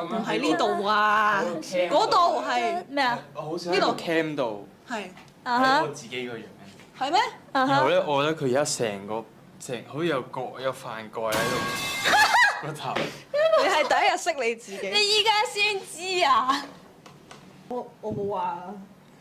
唔係呢度啊，嗰度係咩啊？我好想喺個 cam 度係睇我自己個樣。係咩？然後咧，我覺得佢而家成好似有飯蓋喺度個頭。你係第一日識你自己。你依家先知啊！我冇話啊。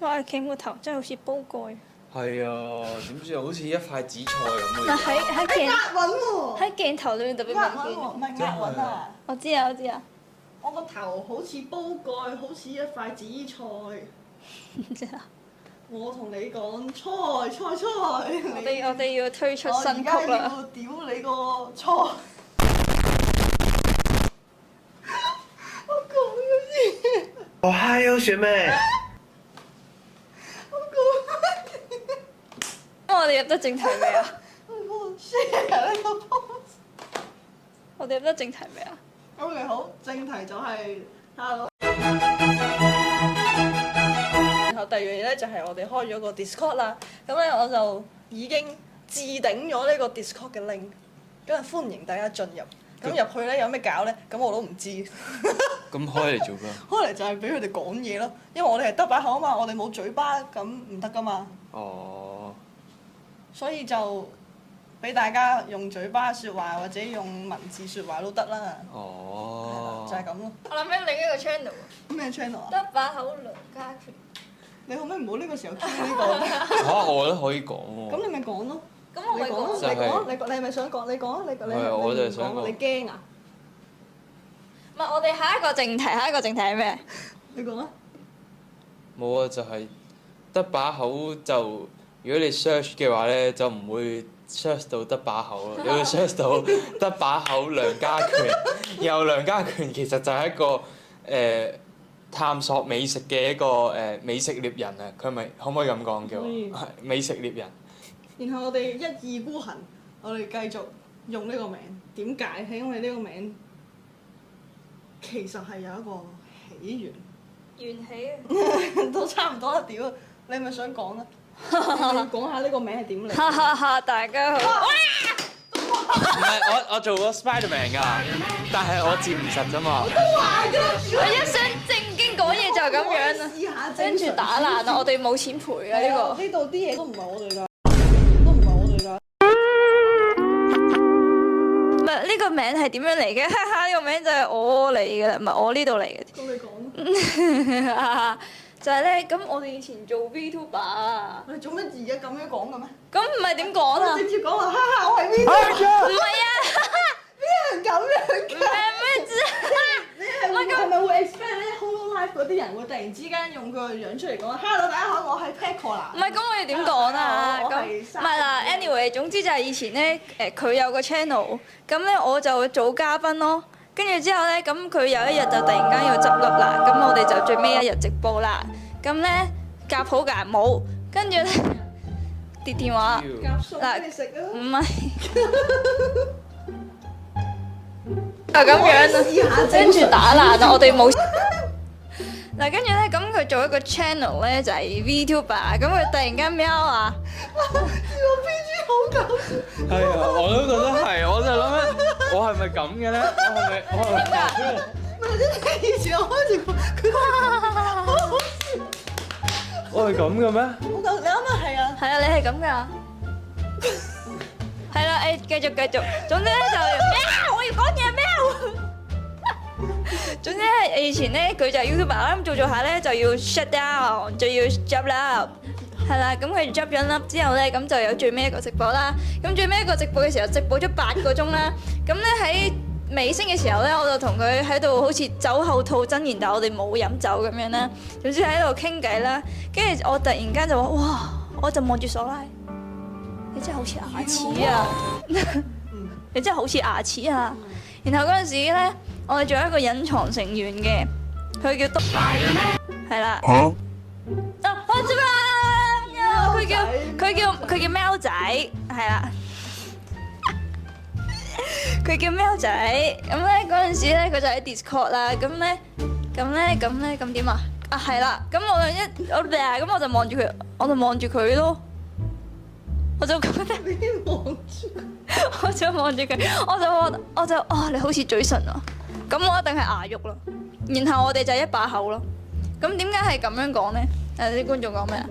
哇！企個頭真係好似煲蓋。係啊，點知好似一塊紫菜咁嗱嘅。押韻喎！喺鏡頭裏面特別明押韻顯。喎，唔係押韻啊！我知啊，我知啊。我個頭好似煲蓋，好似一塊紫菜。唔知啊。我同你講菜，我哋要推出新曲我而家啦。要屌你個菜！我講咗先。哦嗨喲，學妹。咁我哋入得正題未啊？我 share 呢個 post。我哋入得正題未啊OK 好，正題就係 hello。然後第二樣嘢咧就係我哋開咗個 Discord 啦，咁咧我就已經置頂咗呢個 Discord 嘅 link，咁啊歡迎大家進入。咁入去咧有咩搞咧？咁我都唔知。咁開嚟做咩？開嚟就係俾佢哋講嘢咯，因為我哋係得把口啊嘛，我哋冇嘴巴，咁唔得噶嘛。哦。所以就俾大家用嘴巴説話或者用文字説話都得啦。哦。就係咁咯。我諗起另一個 channel，咩 channel 啊？得把口梁家權。你可唔可以唔好呢個時候傾呢個？嚇！我覺得可以講喎。咁你咪講咯。咁我咪你講啊！講你講啊！你係咪想講？你講啊！你係啊我就係想講你驚啊？唔係，我哋下一個正題，下一個正題係咩？你講啊！冇啊，就係得把口就，如果你 search 嘅話咧，就唔會 search 到得把口咯，你會 search 到得把口梁家權。然後梁家權其實就係一個探索美食嘅一個美食獵人啊！佢咪可唔可以咁講叫？可以係美食獵人。然後我哋一意孤行，我哋繼續用呢個名。點解？係因為呢個名其實係有一個起源。緣起啊！都差唔多啦，屌！你係咪想講啊？你要講下呢個名係點嚟？哈哈哈！大家好。唔係我做過 Spiderman 㗎，但係我接唔實啫嘛。我一想正經講嘢就係咁樣啊，試下跟住打爛啊！我哋冇錢賠啊呢個。呢度啲嘢都唔係我哋㗎，都唔係我哋㗎。唔係呢個名係點樣嚟嘅？哈哈！呢個名就係我嚟嘅啦，唔係我呢度嚟嘅。咁你講啦。就係咧，咁我哋以前做 VTuber 啊。你做乜而家咁樣講嘅咩？咁唔係點講啊？直接講話，哈哈，我係 V。唔係啊！邊有人咁樣㗎？咩啫？你係咪會 expect 咧 Hololive 嗰啲人會突然之間用佢個樣出嚟講 Hello 大家好，我係 Paco 啦。唔係咁，我哋點講啊？我咁係唔係啦，anyway，總之就係以前咧，佢有個 channel，咁咧我就做嘉賓咯。跟住之後咧，咁佢有一日就突然間要執笠啦，咁我哋就最尾一日直播啦。咁咧夾好㗎冇，跟住咧跌電話。夾餸俾你食啊！唔係。就咁樣啊，跟住打爛啊！我哋冇。嗱，跟住咧，咁佢做一個 channel 咧，就係 VTuber，咁佢突然間喵啊！個 PG 好搞笑。係啊，我都覺得係，我就諗緊，我係咪咁嘅咧？我係咪？唔係真係以前我開直播，佢好好笑。我係咁嘅咩？我覺你啱啱係啊。係啊，你係咁噶。係啦，繼續。總之咧就喵，我要講嘢喵。總之咧，以前咧佢就係 YouTuber 啦，咁做下咧就要 shut down，就要 drop 笠。係啦，咁佢 drop 咗笠之後咧，咁就有最尾一個直播啦。咁最尾一個直播嘅時候，直播咗8個鐘啦。咁咧喺尾聲嘅時候咧，我就同佢喺度好似酒後吐真言，但係我哋冇飲酒咁樣啦。總之喺度傾偈啦，跟住我突然間就話：哇！我就望住索拉，你真係好似牙齒啊！你真係好似牙齒啊！然後嗰陣時咧，我哋仲有一個隱藏成員嘅，佢叫係啦。我知啦，佢叫喵仔，係啦。佢叫喵仔，咁咧嗰陣時咧佢就喺 Discord 啦，咁點啊？啊係啦，咁我就望住佢，咯，我就覺得我就望住佢，我就你好似嘴唇啊，咁我一定係牙肉啦。然後我哋就一把口咯。咁點解係咁樣講咧？啲觀眾講咩啊？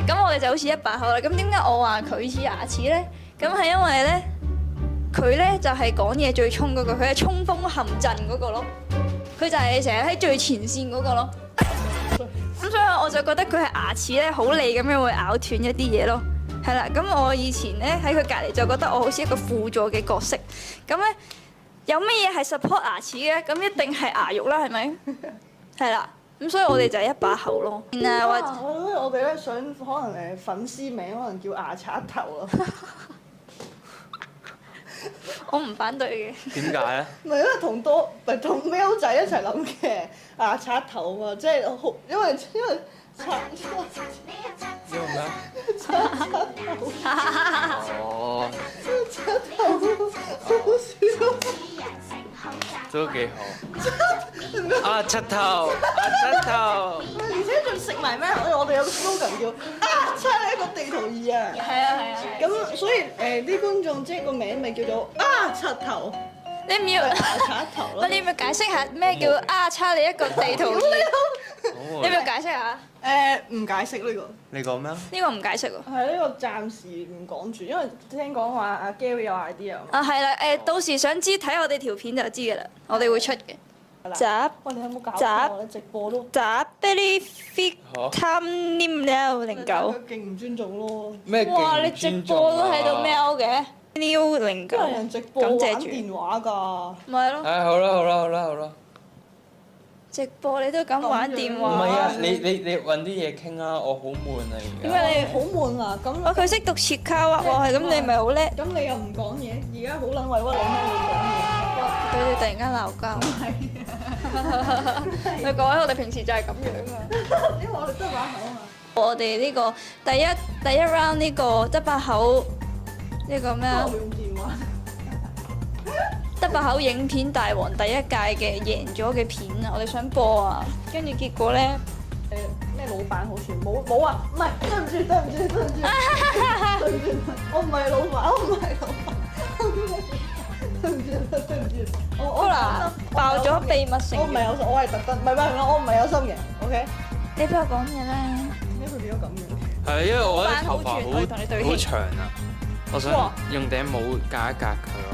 咁我哋就好似一把口啦。咁點解我話佢似牙齒咧？咁係因為咧，佢咧就係講嘢最衝嗰個，佢係衝鋒陷陣嗰個咯。佢就係成日喺最前線嗰個咯。咁所以我就覺得佢係牙齒咧，好利咁樣會咬斷一啲嘢咯。係啦，咁我以前咧喺佢隔離就覺得我好似一個輔助嘅角色。咁咧有乜嘢係 support 牙齒嘅？咁一定係牙肉啦，係咪？係啦。咁所以我哋就係一把口咯。我覺得我哋咧想可能粉絲名可能叫牙刷頭咯。我唔反對嘅。點解咧？唔係因為同喵仔一齊諗嘅牙刷頭啊嘛，即係好因為刷因為咩？哦，刷頭好笑。都幾好。啊，柒頭，柒頭。而且仲食埋咩？我哋有個 slogan 叫刷你一個地圖儀啊。係啊。咁所以啲觀眾即係個名咪叫做刷頭。你唔要牙刷頭咯。喂，你要唔要解釋下咩叫叉你一個地圖儀？你要唔要解釋下？唔解釋呢個。你講咩啊？呢個唔解釋喎。係呢個暫時唔講住，因為聽講話阿 Gary 有 idea 啊係啦，到時想知睇我哋條片就知㗎啦，我哋會出嘅。集喂，你有冇搞錯？我哋直播都集 Billy Fit Time 09。佢勁唔尊重咯。咩哇！你直播都喺度喵嘅，09。邊有人直播玩電話㗎？咪係咯。好啦。直播你都敢玩電話？唔係啊，你揾啲嘢傾啊，我好悶啊而家。點解你好悶啊？咁佢識讀切卡哇喎，係咁你咪好叻。咁你又唔講嘢，而家好撚委屈你咩？你講嘢。佢哋突然間鬧交。你講起我哋平時就係咁樣啊。因為我哋得把口啊嘛。我哋呢個第一 round 呢個得把口呢個咩啊？用電話。得把口影片大王第一屆嘅贏咗嘅片啊！我哋想播啊，跟住結果咧咩老闆好似冇啊？唔係，對唔住，我唔係老闆，對唔住，好啦，爆咗秘密成員。我唔係有心，我係特登，唔係，我唔係有心嘅，OK？你俾我講嘢啦。點解佢變咗咁嘅？係因為我啲頭我要同你對戲髮好長啊，我想用頂帽隔一隔佢咯。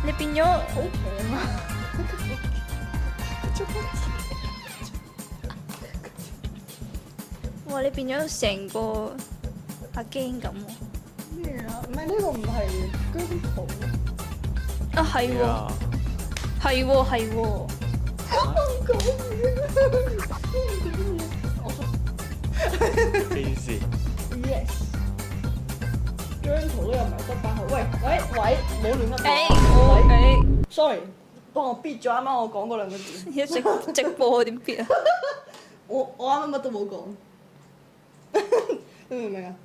你變咗好強啊！哇！你變咗成個阿驚咁喎。咩啊？唔係呢個唔係姜濤。啊係喎，係喎。我講嘢。邊事 Yes。姜濤都又唔係得把口。喂，唔好亂噏。誒Sorry，幫我 beat 咗啱啱我講嗰兩個字。一直播點必啊？我啱啱乜都冇講。你明唔明啊？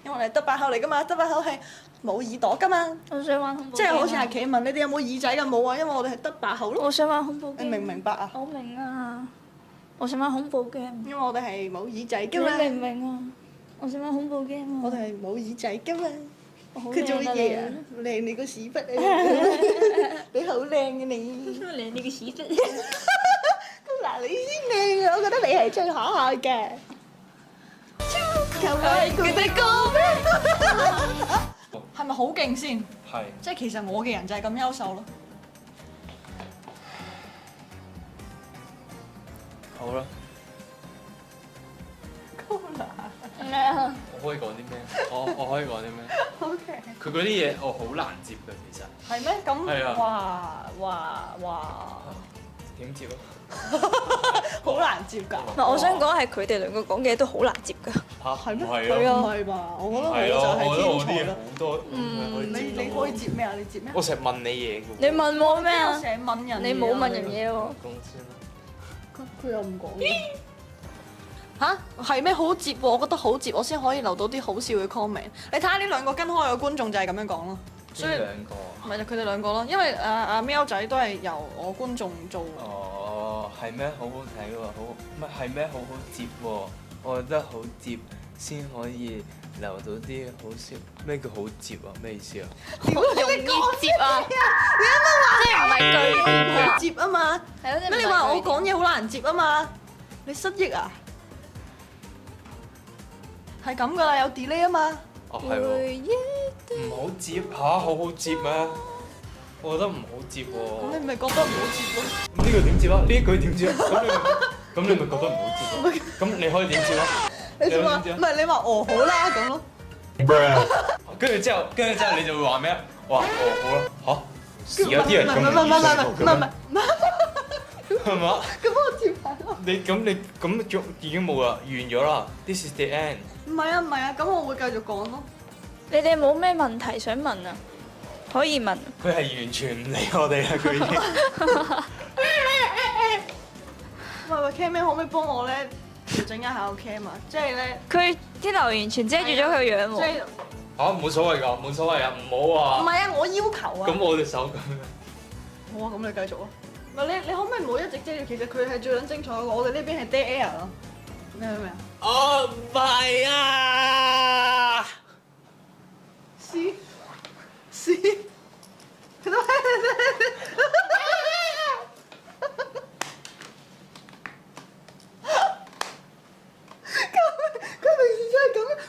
因為我哋得把口嚟噶嘛，得把口係冇耳朵噶嘛。我想玩恐怖。即係好似係企問你哋有冇耳仔㗎？冇啊，因為我哋係得把口咯。我想玩恐怖 game。你明唔明白啊？我明啊，我想玩恐怖 game。因為我哋係冇耳仔你㗎嘛。明唔明啊？我想玩恐怖 game 啊。我哋係冇耳仔㗎嘛。好佢做靚啊嘢啊？靚你個屎忽啊！你好靚嘅你。靚你個屎忽。嗱，你先靚啊！我覺得你係最可愛嘅。求愛佢哋歌咩？係咪好勁先？係。即係其實我嘅人就係咁優秀咯。好啦。咩啊？我可以講啲咩？我可以講啲咩 OK。佢嗰啲嘢我好難接㗎，其實。係咩？係啊咁哇！點接啊？好難接㗎。唔係，我想講係佢哋兩個講嘅嘢都好難接㗎。嚇係咩？係啊唔係吧？我覺得係我就我覺得我啲嘢係天才啦。好多，你可以接咩啊？你接咩？我成日問你嘢㗎喎。你問我咩啊我？成日問人。你冇問人。嘢喎。公先啦。佢又唔講。嚇係咩？好接喎！我覺得好接，我先可以留到啲好笑嘅 comment。你睇下呢兩個跟開嘅觀眾就係咁樣講咯。所以邊兩個？唔係就佢哋兩個咯，因為阿喵仔都係由我觀眾做。哦，係咩？好好睇喎，好唔係咩？好好接喎，我覺得好接。先可以留到啲好笑。咩叫好接啊？咩意思啊？容易接啊！即係唔係句點好啊？接啊嘛。係咯，即係咩？你話我講嘢好難接啊嘛？你失憶啊？係咁噶啦，有 delay 啊嘛。哦，係喎。回憶唔好接嚇，好好接咩？我覺得唔好接喎。咁你咪覺得唔好接咯？咁呢個點接啊？呢一句點接啊？咁你咪覺得唔好接咯？咁你可以點接啊？你就話點接啊唔係你話哦好啦咁咯。跟住之後你就會話咩啊？我話哦好啦嚇，有啲人咁唔係係嘛？咁我接埋咯。你咁仲已經冇啦，完咗啦。This is the end。唔係啊，咁我會繼續講咯。你哋冇咩問題想問啊？可以問。佢係完全唔理我哋啦，佢已經。喂 Cam 可唔可以幫我咧調整一下個 cam 啊？即係咧，佢啲留言全遮住咗佢樣喎。即係嚇冇所謂㗎，冇所謂啊，唔好啊。唔係啊？我要求啊。咁我隻手咁。好啊，咁你繼續啊。唔係你可唔可以唔好一直遮住？其實佢係最撚精彩嘅，我哋呢邊係 dead air 咯。明唔明啊？哦，唔係啊！試，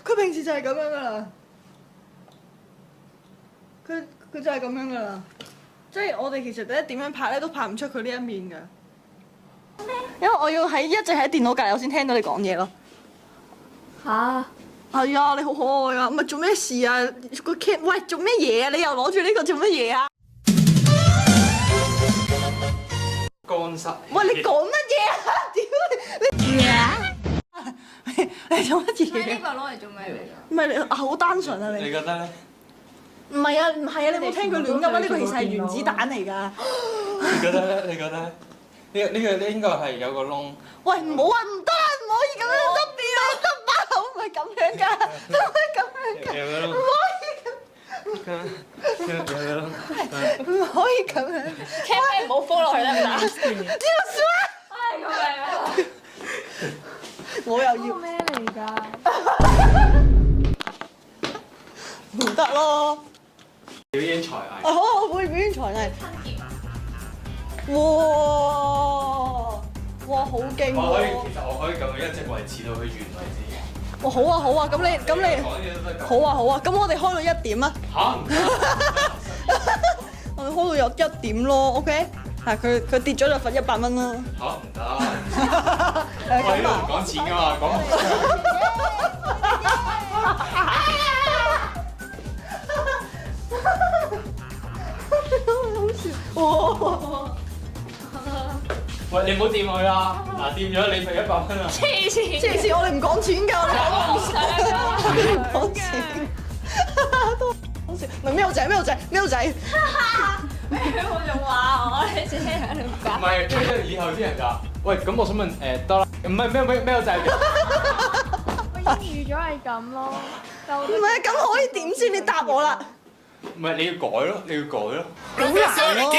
佢平時就係咁樣噶啦。佢就係咁樣噶啦。即係我哋其實點樣拍咧，都拍唔出佢呢一面㗎。因為我要一直喺電腦隔離，我先聽到你講嘢咯。嚇！係啊，你好可愛啊！唔係做咩事啊？個 cam 喂做咩嘢啊？你又攞住呢個做乜嘢啊？乾濕。喂，你講乜嘢啊？屌你做乜嘢？個攞嚟做咩嚟㗎？唔係你啊，好單純啊你。你覺得咧？唔係啊，你冇聽佢亂噏啊？呢個其實係原子彈嚟㗎。你覺得咧？呢個應該係有個窿。喂，唔好啊，唔得啊，唔可以咁樣執啲啊，得把口唔係咁樣㗎，唔可以咁樣㗎，有個窿。唔可以咁樣。Cam 唔好 follow 落去得唔得？呢個算啦。係咁樣啊！我又要咩嚟㗎？唔得咯。表演才藝。啊好，我會表演才藝。哇，好勁喎！其實我可以咁樣一直維持到佢完為止。哇，好啊，咁你講嘢都得㗎。好啊，咁我哋開到1點啊！嚇唔得。我哋開到有1點咯，OK？嗱，佢跌咗就罰100蚊啦。嚇唔得。我呢度唔講錢㗎嘛，講。哇！喂，你唔好掂佢啊！嗱，掂咗你罰100蚊啊！黐線！黐線，我哋唔講錢㗎，我哋講錢。講笑，唔係喵仔，我仲話我你自己喺度唔講。係，跟住以後啲人就話：喂，咁我想問得啦，唔係咩仔嘅？我已經預咗係咁咯。唔係，咁可以點先？你答我啦。唔係你要改咯，好難咯。